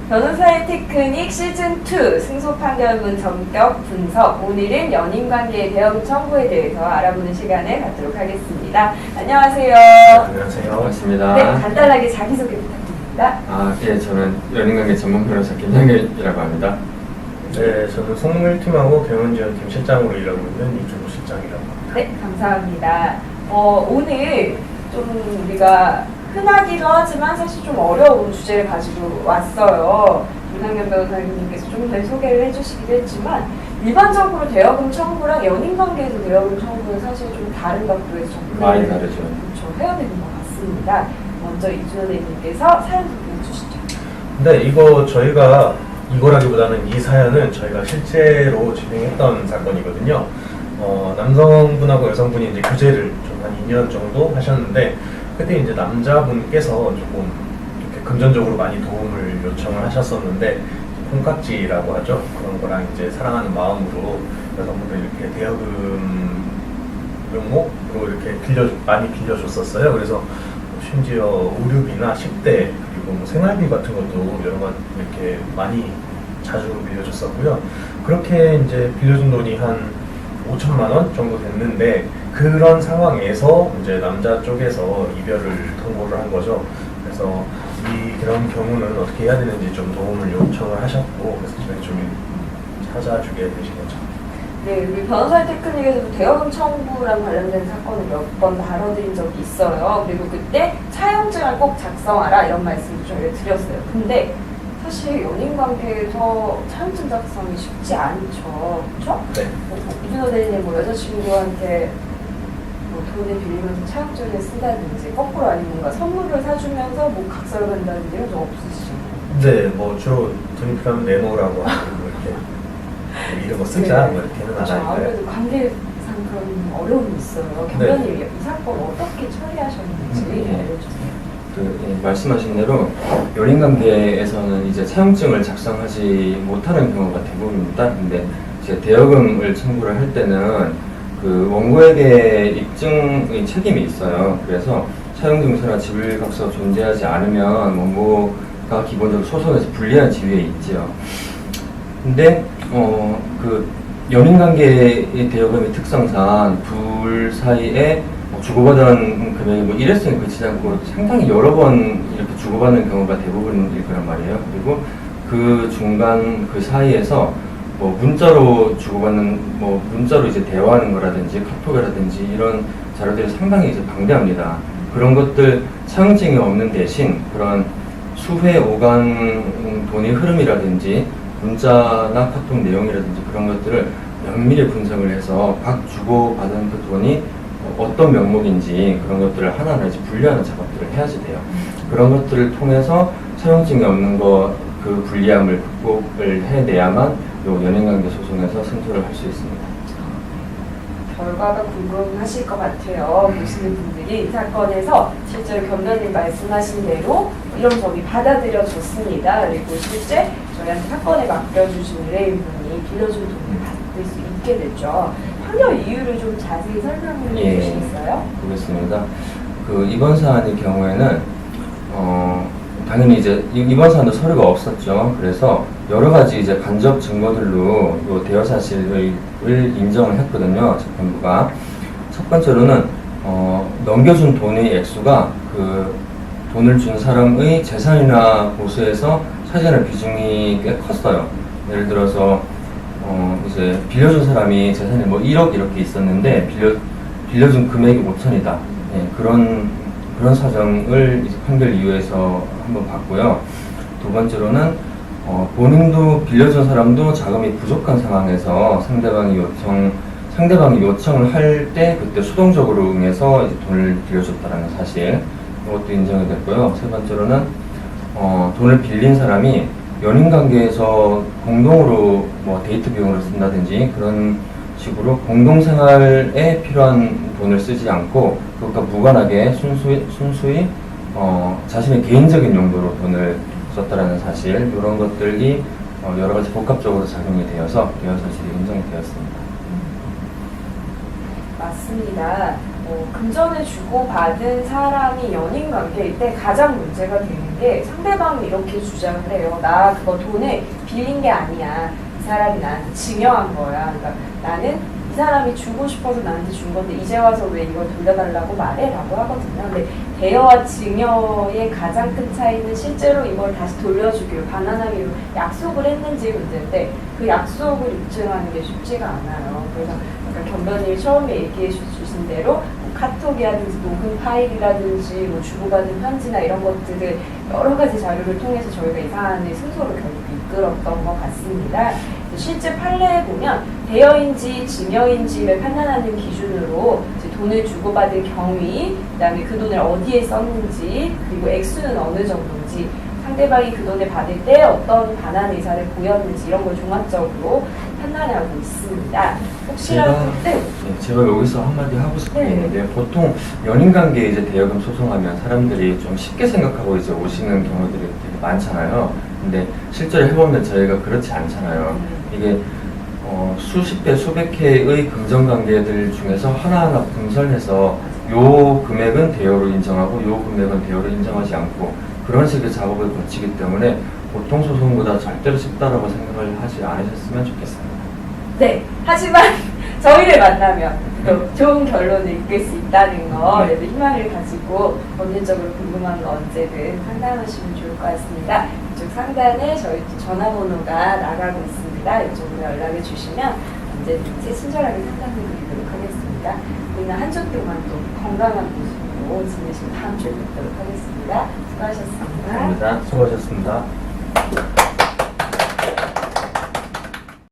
변호사의 테크닉 시즌2 승소 판결문 전격 분석. 오늘은 연인관계의 대응 청구에 대해서 알아보는 시간을 갖도록 하겠습니다. 안녕하세요. 안녕하세요. 반갑습니다. 네, 간단하게 자기소개 부탁드립니다. 예, 저는 연인관계 전문 변호사 김상일이라고 합니다. 네, 저는 송물팀하고 경영지원팀 실장으로 일하고 있는 이준호 실장이라고 합니다. 네, 감사합니다. 오늘 좀 우리가 흔하기도 하지만 사실 좀 어려운 주제를 가지고 왔어요. 김상현 변호사님께서 좀 더 소개를 해주시기도 했지만 일반적으로 대여금 청구랑 연인관계에서 대여금 청구는 사실 좀 다른 각도에서 접근을 많이 다르죠. 그렇죠, 해야 되는 것 같습니다. 먼저 이준호 대표님께서 사연 소개해 주시죠. 근데 이거 저희가 이거라기보다는 이 사연은 저희가 실제로 진행했던 사건이거든요. 남성분하고 여성분이 이제 교제를 좀 한 2년 정도 하셨는데 그때 이제 남자분께서 조금 이렇게 금전적으로 많이 도움을 요청을 하셨었는데 콩깍지라고 하죠. 그런 거랑 이제 사랑하는 마음으로 여성분들 이렇게 대여금 명목으로 이렇게 많이 빌려줬었어요. 그래서 심지어 의류비나 식대 그리고 뭐 생활비 같은 것도 여러 가지 이렇게 많이 자주 빌려줬었고요. 그렇게 이제 빌려준 돈이 한 5천만 원 정도 됐는데 그런 상황에서 이제 남자 쪽에서 이별을 통보를 한 거죠. 그래서 그런 경우는 어떻게 해야 되는지 좀 도움을 요청을 하셨고 그래서 저희 좀 찾아주게 되신 거죠. 네, 우리 변호사의 테크닉에서도 대여금 청구랑 관련된 사건을 몇 번 다뤄드린 적이 있어요. 그리고 그때 차용증을 꼭 작성하라 이런 말씀을 저희가 드렸어요. 근데 사실 연인관계에서 차용증 작성이 쉽지 않죠. 그렇죠? 네. 이준호 대리님 뭐 여자친구한테 뭐 돈을 빌리면서 차용증을 쓴다든지 거꾸로 아니면 뭔가 선물을 사주면서 뭐 각서를 한다든지 이런 적 없으시죠? 네, 뭐 주로 돈이 필요하면 내놓으라고 하고 뭐 이렇게 이런 거 쓰자 뭐 이렇게는 안 하니까요. 아무래도 관계상 그런 어려움이 있어요. 경련님 이 사건 어떻게 처리하셨는지 알려주세요. 말씀하신 대로 연인관계에서는 이제 차용증을 작성하지 못하는 경우가 대부분입니다. 근데 이제 대여금을 청구를 할 때는 그 원고에게 입증의 책임이 있어요. 그래서 차용증서나 지불각서가 존재하지 않으면 원고가 기본적으로 소송에서 불리한 지위에 있지요. 근데 그 연인관계의 대여금의 특성상 둘 사이에 주고받은 금액이 뭐 일회성에 그치지 않고 상당히 여러 번 이렇게 주고받는 경우가 대부분일 거란 말이에요. 그리고 그 중간 그 사이에서 뭐 문자로 주고받는 뭐 문자로 이제 대화하는 거라든지 카톡이라든지 이런 자료들이 상당히 이제 방대합니다. 그런 것들 차용증이 없는 대신 그런 수회 오간 돈의 흐름이라든지 문자나 카톡 내용이라든지 그런 것들을 면밀히 분석을 해서 각 주고받은 그 돈이 어떤 명목인지 그런 것들을 하나하나 이제 분류하는 작업들을 해야지 돼요. 그런 것들을 통해서 차용증이 없는 거 그 불리함을 극복을 해내야만 요 연인관계 소송에서 승소를 할 수 있습니다. 결과가 궁금하실 것 같아요. 보시는 분들이 이 사건에서 실제로 변호사님 말씀하신 대로 이런 점이 받아들여졌습니다. 그리고 실제 저희한테 사건에 맡겨주신 의뢰인분이 빌려준 돈을 받을 수 있게 됐죠. 판결 이유를 좀 자세히 설명해 주시겠어요? 보겠습니다. 그 이번 사안의 경우에는 당연히 이제 이번 사안도 서류가 없었죠. 그래서 여러 가지 이제 간접 증거들로 요 대여 사실을 인정을 했거든요. 재판부가. 첫 번째로는 넘겨준 돈의 액수가 그 돈을 준 사람의 재산이나 보수에서 차지하는 비중이 꽤 컸어요. 예를 들어서 이제 빌려준 사람이 재산이 뭐 1억 이렇게 있었는데 빌려준 금액이 5천이다. 예, 그런 사정을 이제 판결 이유에서 한번 봤고요. 두 번째로는 본인도 빌려준 사람도 자금이 부족한 상황에서 상대방이 요청을 할 때 그때 수동적으로 응해서 이제 돈을 빌려줬다라는 사실 이것도 인정이 됐고요. 세 번째로는 돈을 빌린 사람이 연인관계에서 공동으로 뭐 데이트 비용으로 쓴다든지 그런 식으로 공동생활에 필요한 돈을 쓰지 않고 그것과 무관하게 순수히 자신의 개인적인 용도로 돈을 썼다라는 사실 이런 것들이 여러 가지 복합적으로 작용이 되어서 대여 사실이 인정이 되었습니다. 맞습니다. 금전을 주고받은 사람이 연인관계일 때 가장 문제가 되는 게 상대방이 이렇게 주장을 해요. 나 그거 돈을 빌린 게 아니야. 이 사람이 나한테 증여한 거야. 그러니까 나는 이 사람이 주고 싶어서 나한테 준 건데 이제 와서 왜 이걸 돌려달라고 말해? 라고 하거든요. 근데 대여와 증여의 가장 큰 차이는 실제로 이걸 다시 돌려주기로 바나나미로 약속을 했는지 문제인데 그 약속을 입증하는 게 쉽지가 않아요. 그래서 아까 견변님이 처음에 얘기해 주신 대로 뭐 카톡이라든지 녹음 파일이라든지 뭐 주고받은 편지나 이런 것들을 여러 가지 자료를 통해서 저희가 이 사안의 승소를 결국 이끌었던 것 같습니다. 실제 판례에 보면 대여인지 증여인지를 판단하는 기준으로 이제 돈을 주고받을 경위, 그다음에 그 돈을 어디에 썼는지, 그리고 액수는 어느 정도인지, 상대방이 그 돈을 받을 때 어떤 반환 의사를 보였는지 이런 걸 종합적으로 판단하고 있습니다. 혹시라도 제가 여기서 한마디 하고 싶은 게 네. 있는데 보통 연인 관계에 이제 대여금 소송하면 사람들이 좀 쉽게 생각하고 이제 오시는 경우들이 되게 많잖아요. 근데 실제로 해보면 저희가 그렇지 않잖아요. 이게 수십 배, 수백 회의 금전관계들 중에서 하나하나 분설해서 요 금액은 대여로 인정하고 요 금액은 대여로 인정하지 않고 그런 식의 작업을 거치기 때문에 보통 소송보다 절대로 쉽다라고 생각을 하지 않으셨으면 좋겠습니다. 네, 하지만 저희를 만나면 또 좋은 결론을 이끌 수 있다는 거 그래도 희망을 가지고 본질적으로 궁금한 거 언제든 상담하시면 좋을 것 같습니다. 이쪽 상단에 저희 전화번호가 나가고 있습니다. 이쪽으로 연락을 주시면 언제든지 친절하게 상담을 드리도록 하겠습니다. 우리는 한 주 동안 또 건강한 모습으로 지내시면 다음 주에 뵙도록 하겠습니다. 수고하셨습니다. 감사합니다. 수고하셨습니다.